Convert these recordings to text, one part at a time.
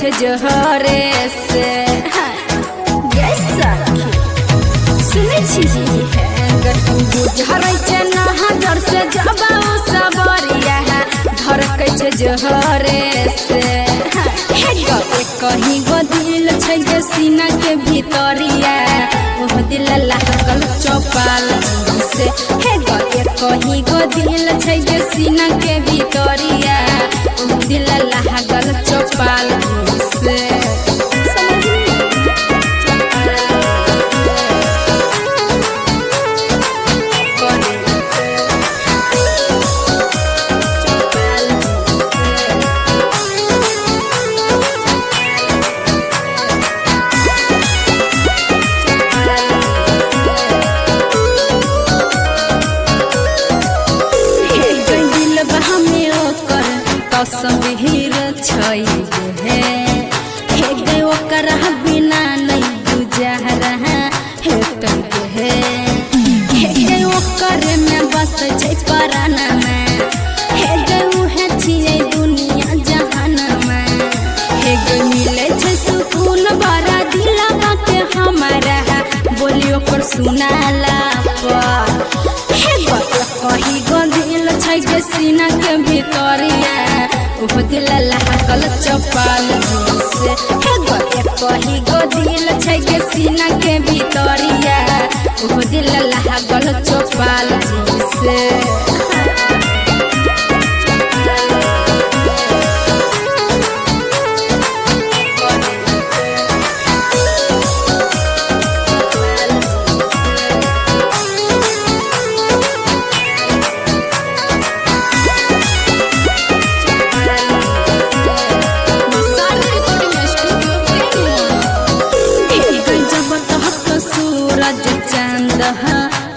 छे जहरे से सुने छी बुझाई छे नहर से जबाऊ सबरिया धड़कै छे जहरे से कहीं गो दिल छे गे सीना के भीतरिया ओह दिल लागल चौपाल से हे गो कहीं गो दिल छे गे सीना के भीतरिया ओह दिल लागल चौपाल से तस्वीर छै हे गे ओकर बिना नहीं गुजारा हे गे ओकर में बस छै परान में हे गे उहे छियै दुनिया जहान में हे गे मिले छै सुकून बड़ा दिलवा के हमारा बोली ओकर सुनाला पर हे गे कहीं गो दिल छै गे सीना के भीतरिया ओह दिल लागल चौपाल से हे गो कहीं गो दिल छै गे सीना के भीतरिया ओह दिल लागल चौपाल से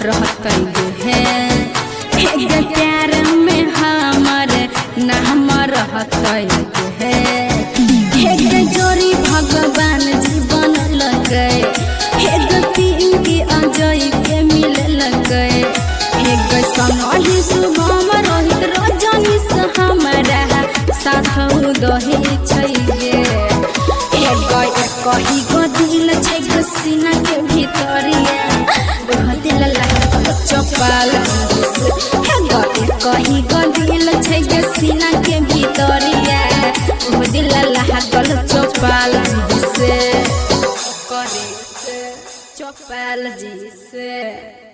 रहते है गे प्यार में हमर नाम रहते है गे जोड़ी भगवान जीवन लगे हे गे पिंकी अजय के मिल लगे हे गे सनही शुभम रोहित रजनी से हमारा साथ दही छै गे हे गे कहीं गो दिल छै गे सीना के भीतरिया दिल लागल चौपाल से कहीं गो दिल छै गे सीना के भीतरिया ओह दिल लागल चौपाल से चौपाल जी से।